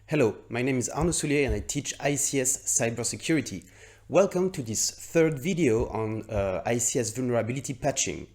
Hello, my name is Arnaud Soulier and I teach ICS cybersecurity. Welcome to this third video on ICS vulnerability patching.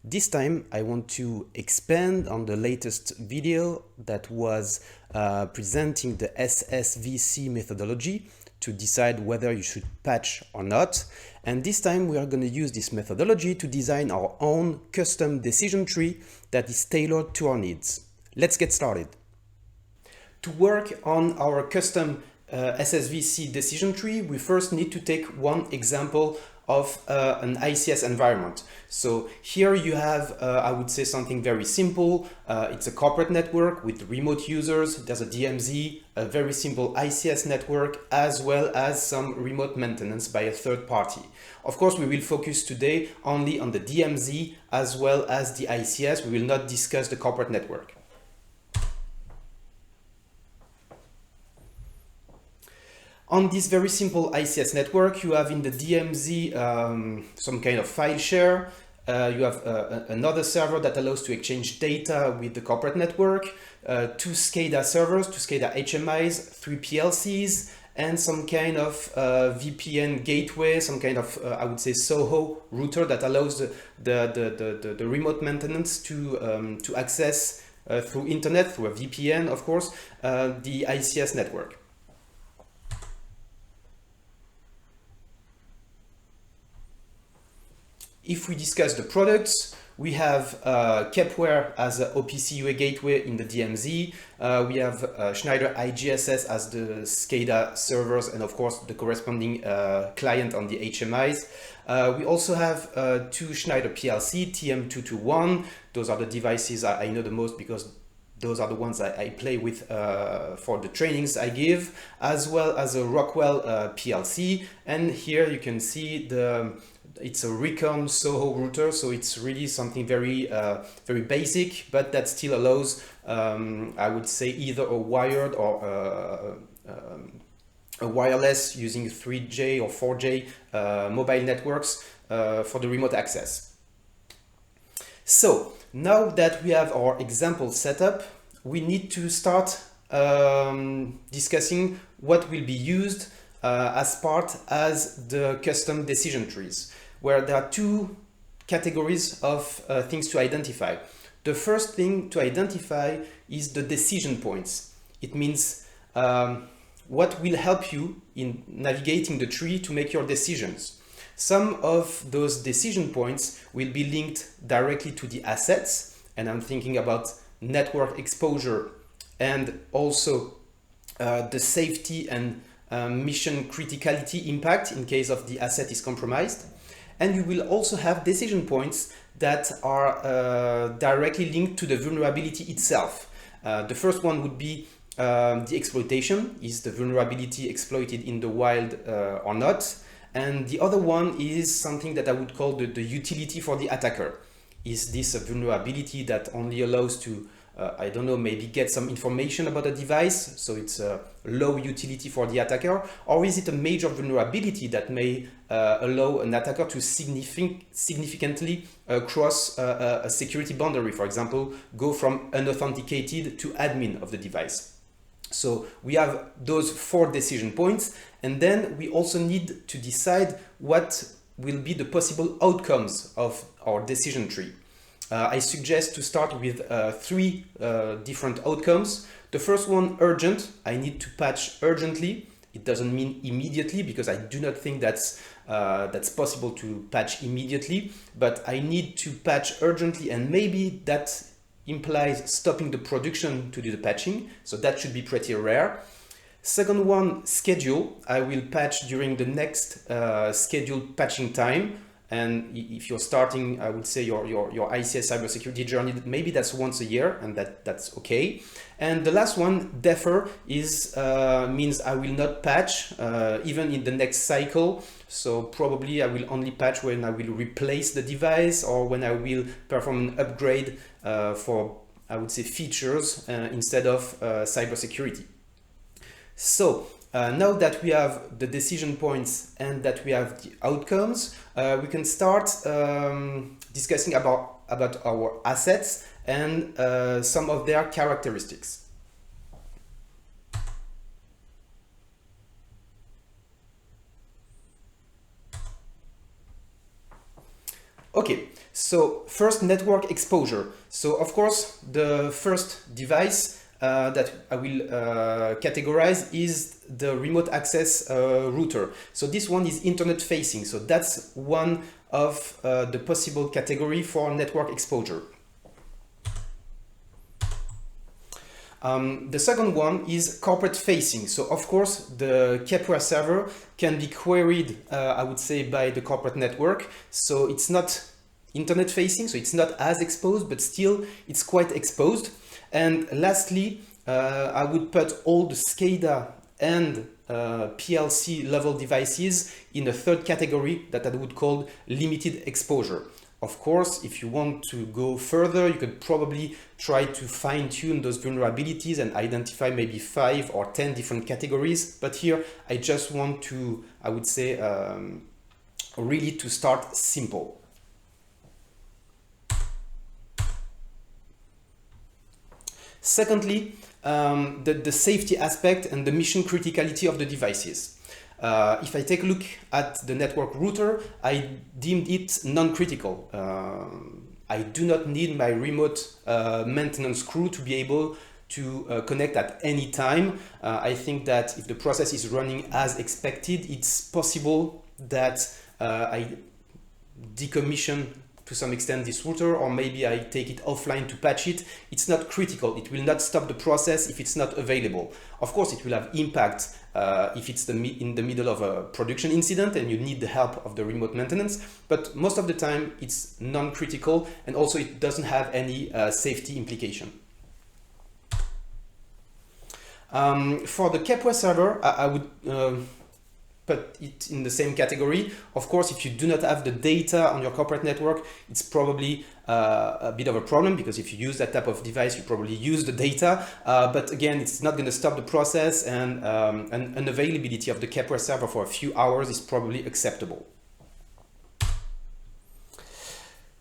This time I want to expand on the latest video that was presenting the SSVC methodology to decide whether you should patch or not. And this time we are going to use this methodology to design our own custom decision tree that is tailored to our needs. Let's get started. To work on our custom SSVC decision tree, we first need to take one example of an ICS environment. So here you have, I would say, something very simple. It's a corporate network with remote users. There's a DMZ, a very simple ICS network, as well as some remote maintenance by a third party. Of course, we will focus today only on the DMZ as well as the ICS. We will not discuss the corporate network. On this very simple ICS network, you have in the DMZ some kind of file share. You have another server that allows to exchange data with the corporate network, two SCADA servers, two SCADA HMIs, three PLCs, and some kind of VPN gateway, some kind of, I would say, SOHO router that allows the remote maintenance to access through internet, through a VPN, of course, the ICS network. If we discuss the products, we have Kepware as an OPC UA gateway in the DMZ. We have Schneider IGSS as the SCADA servers and of course the corresponding client on the HMIs. We also have two Schneider PLC TM221. Those are the devices I know the most because those are the ones I play with for the trainings I give, as well as a Rockwell PLC. And here you can see it's a Recon SOHO router, so it's really something very basic, but that still allows, I would say, either a wired or a wireless using 3G or 4G mobile networks for the remote access. So now that we have our example set up, we need to start discussing what will be used as part as the custom decision trees, where there are two categories of things to identify. The first thing to identify is the decision points. It means what will help you in navigating the tree to make your decisions. Some of those decision points will be linked directly to the assets, and I'm thinking about network exposure and also the safety and mission criticality impact in case of the asset is compromised. And you will also have decision points that are directly linked to the vulnerability itself. The first one would be the exploitation. Is the vulnerability exploited in the wild or not? And the other one is something that I would call the utility for the attacker. Is this a vulnerability that only allows to, I don't know, maybe get some information about a device, so it's a low utility for the attacker? Or is it a major vulnerability that may allow an attacker to significantly cross a security boundary, for example, go from unauthenticated to admin of the device? So we have those four decision points, and then we also need to decide what will be the possible outcomes of our decision tree. I suggest to start with three different outcomes. The first one, urgent. I need to patch urgently. It doesn't mean immediately, because I do not think that's possible to patch immediately, but I need to patch urgently, and maybe that implies stopping the production to do the patching, so that should be pretty rare. Second one, schedule. I will patch during the next scheduled patching time, and if you're starting, I would say, your ICS cybersecurity journey, maybe that's once a year, and that's okay. And the last one, defer, is means I will not patch even in the next cycle. So probably I will only patch when I will replace the device or when I will perform an upgrade for, I would say, features instead of cybersecurity. So now that we have the decision points and that we have the outcomes, we can start discussing about our assets and some of their characteristics. Okay, so first, network exposure. So of course, the first device that I will categorize is the remote access router. So this one is internet facing. So that's one of the possible category for network exposure. The second one is corporate facing. So of course, the Kepware server can be queried, I would say, by the corporate network. So it's not internet facing, so it's not as exposed, but still it's quite exposed. And lastly, I would put all the SCADA and PLC level devices in a third category that I would call limited exposure. Of course, if you want to go further, you could probably try to fine-tune those vulnerabilities and identify maybe 5 or 10 different categories. But here, I just want to, I would say, really to start simple. Secondly, the safety aspect and the mission criticality of the devices. If I take a look at the network router, I deemed it non-critical. I do not need my remote maintenance crew to be able to connect at any time. I think that if the process is running as expected, it's possible that I decommission to some extent this router, or maybe I take it offline to patch it. It's not critical. It will not stop the process if it's not available. Of course, it will have impact if it's in the middle of a production incident and you need the help of the remote maintenance. But most of the time, it's non-critical, and also it doesn't have any safety implication. For the Kepware server, I would put it in the same category. Of course, if you do not have the data on your corporate network, it's probably a bit of a problem, because if you use that type of device, you probably use the data. But again, it's not going to stop the process, and an availability of the Kepware server for a few hours is probably acceptable.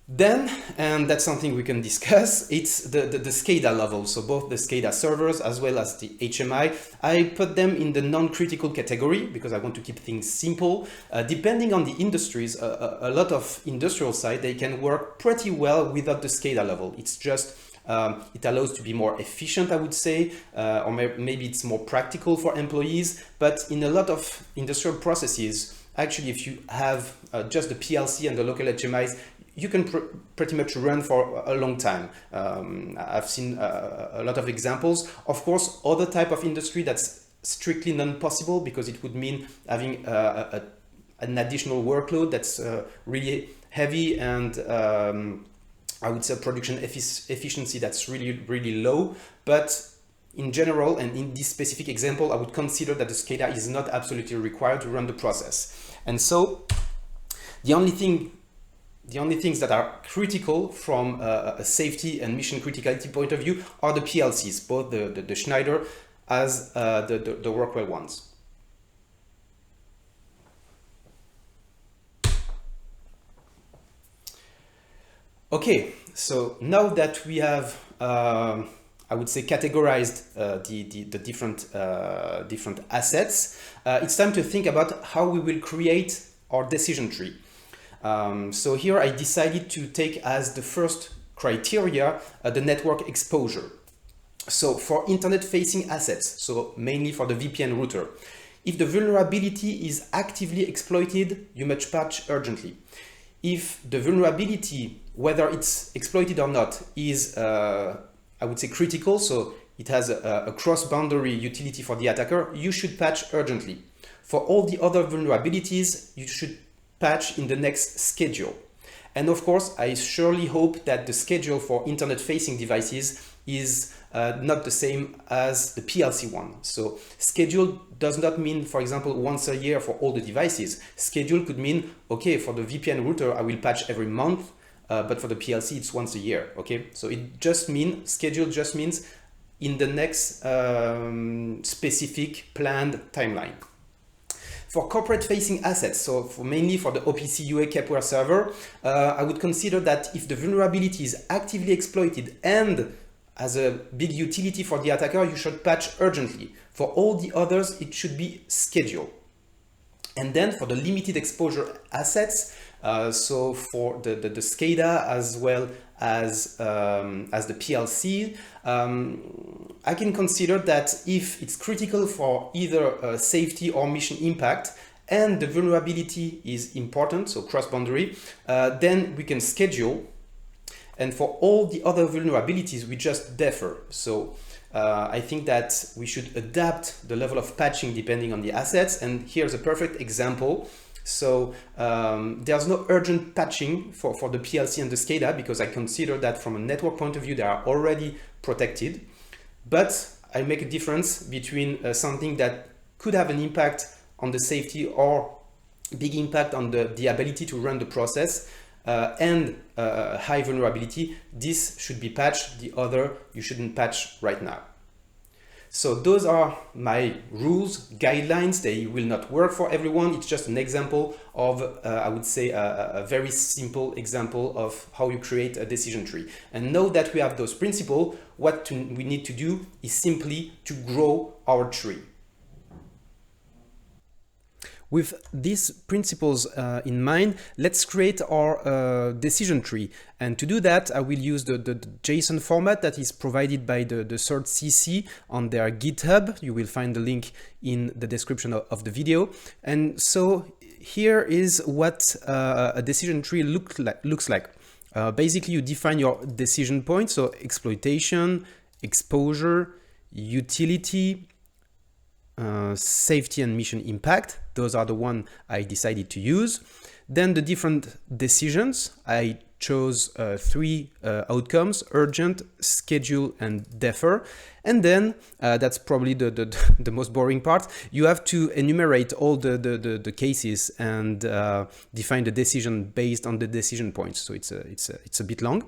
Then, and that's something we can discuss, it's the SCADA level. So both the SCADA servers as well as the HMI, I put them in the non-critical category because I want to keep things simple. Depending on the industries, a lot of industrial sites, they can work pretty well without the SCADA level. It's just, it allows to be more efficient, I would say, or maybe it's more practical for employees. But in a lot of industrial processes, actually, if you have just the PLC and the local HMIs, you can pretty much run for a long time. I've seen a lot of examples. Of course, other type of industry that's strictly non-possible, because it would mean having an additional workload that's really heavy, and I would say production efficiency that's really low. But in general, and in this specific example, I would consider that the SCADA is not absolutely required to run the process. And so the only things that are critical from a safety and mission criticality point of view are the PLCs, both the Schneider as the Rockwell ones. Okay, so now that we have, I would say, categorized the different assets, it's time to think about how we will create our decision tree. So here I decided to take as the first criteria the network exposure. So for internet-facing assets, so mainly for the VPN router, if the vulnerability is actively exploited, you must patch urgently. If the vulnerability, whether it's exploited or not, is, I would say, critical, so it has a cross-boundary utility for the attacker, you should patch urgently. For all the other vulnerabilities, you should patch in the next schedule. And of course, I surely hope that the schedule for internet-facing devices is not the same as the PLC one. So schedule does not mean, for example, once a year for all the devices. Schedule could mean, okay, for the VPN router, I will patch every month, but for the PLC, it's once a year, okay? So it just means, schedule just means in the next specific planned timeline. For corporate-facing assets, so mainly for the OPC UA Kepware server, I would consider that if the vulnerability is actively exploited and as a big utility for the attacker, you should patch urgently. For all the others, it should be scheduled. And then for the limited exposure assets, So for the SCADA as well as the PLC, I can consider that if it's critical for either safety or mission impact, and the vulnerability is important, so cross-boundary, then we can schedule. And for all the other vulnerabilities, we just defer. So I think that we should adapt the level of patching depending on the assets. And here's a perfect example. So there's no urgent patching for the PLC and the SCADA because I consider that from a network point of view, they are already protected. But I make a difference between something that could have an impact on the safety or big impact on the ability to run the process and high vulnerability. This should be patched, the other you shouldn't patch right now. So those are my rules, guidelines. They will not work for everyone. It's just an example of, I would say, a very simple example of how you create a decision tree. And now that we have those principles, what we need to do is simply to grow our tree. With these principles in mind, let's create our decision tree. And to do that, I will use the JSON format that is provided by the SSVC on their GitHub. You will find the link in the description of the video. And so here is what a decision tree looks like. Basically, you define your decision points, so exploitation, exposure, utility, safety and mission impact. Those are the ones I decided to use. Then the different decisions. I chose 3 outcomes: urgent, schedule, and defer. And then that's probably the most boring part. You have to enumerate all the cases and define the decision based on the decision points. So it's a bit long.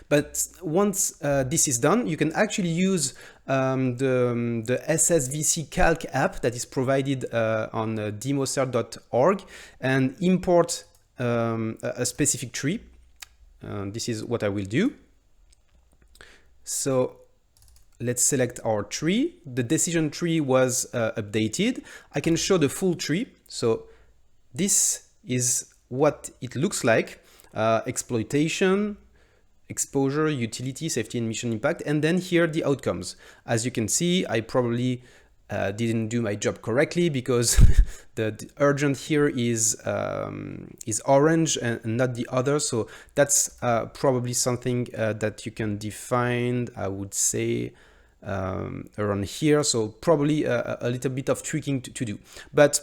But once this is done, you can actually use the SSVC Calc app that is provided on democert.org and import a specific tree. This is what I will do. So let's select our tree. The decision tree was updated. I can show the full tree. So this is what it looks like. Exploitation, exposure, utility, safety and mission impact, and then here the outcomes. As you can see, I probably didn't do my job correctly because the urgent here is orange and not the other. So that's probably something that you can define, I would say, around here. So probably a little bit of tweaking to do. But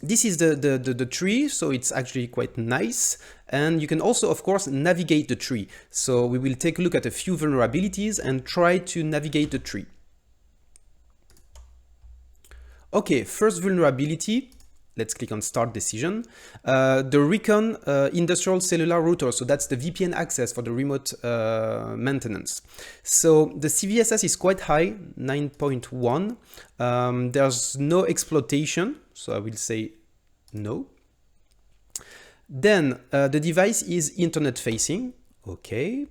this is the tree, so it's actually quite nice. And you can also, of course, navigate the tree. So we will take a look at a few vulnerabilities and try to navigate the tree. Okay, first vulnerability. Let's click on Start Decision. The Recon Industrial Cellular Router. So that's the VPN access for the remote maintenance. So the CVSS is quite high, 9.1. There's no exploitation, so I will say no. Then the device is internet facing. Okay.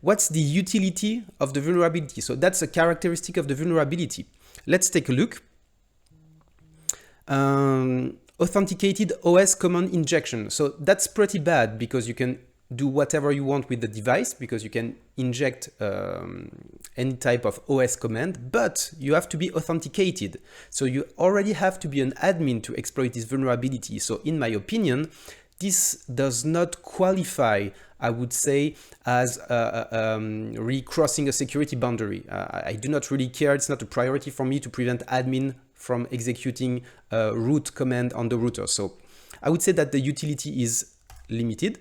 What's the utility of the vulnerability? So that's a characteristic of the vulnerability. Let's take a look. Authenticated OS command injection. So that's pretty bad because you can do whatever you want with the device because you can inject any type of OS command, but you have to be authenticated. So you already have to be an admin to exploit this vulnerability. So in my opinion, this does not qualify, I would say, as recrossing a security boundary. I do not really care. It's not a priority for me to prevent admin from executing a root command on the router. So I would say that the utility is limited.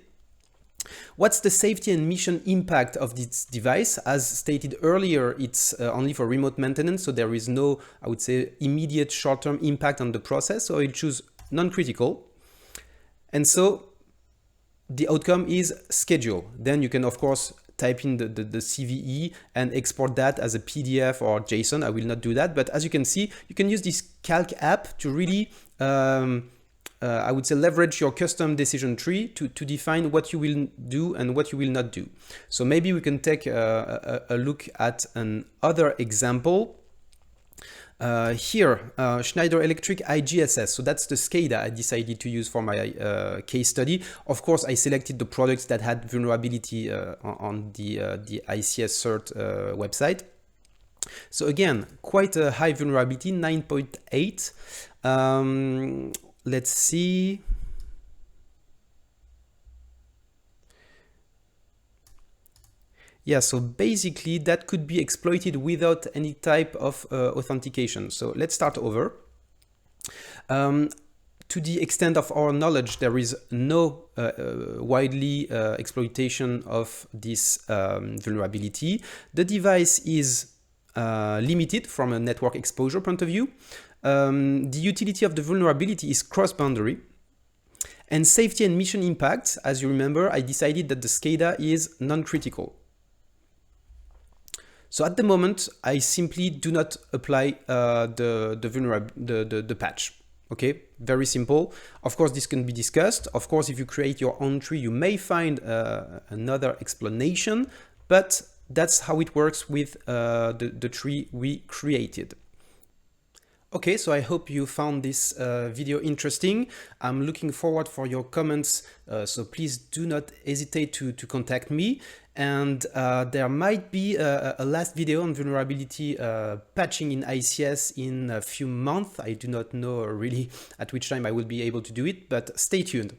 What's the safety and mission impact of this device? As stated earlier, it's only for remote maintenance, so there is no, I would say, immediate short-term impact on the process, so I choose non-critical. And so the outcome is schedule. Then you can, of course, type in the CVE and export that as a PDF or JSON. I will not do that, but as you can see, you can use this Calc app to really I would say leverage your custom decision tree to define what you will do and what you will not do. So maybe we can take a look at another example. Here, Schneider Electric IGSS, so that's the SCADA I decided to use for my case study. Of course, I selected the products that had vulnerability on the ICS cert website. So again, quite a high vulnerability, 9.8. Let's see. Yeah, so basically that could be exploited without any type of authentication. So let's start over. To the extent of our knowledge, there is no widely exploitation of this vulnerability. The device is limited from a network exposure point of view. The utility of the vulnerability is cross-boundary. And safety and mission impact, as you remember, I decided that the SCADA is non-critical. So at the moment, I simply do not apply the patch. Okay, very simple. Of course, this can be discussed. Of course, if you create your own tree, you may find another explanation, but that's how it works with the tree we created. Okay, so I hope you found this video interesting. I'm looking forward for your comments, so please do not hesitate to contact me. And there might be a last video on vulnerability patching in ICS in a few months. I do not know really at which time I will be able to do it, but stay tuned.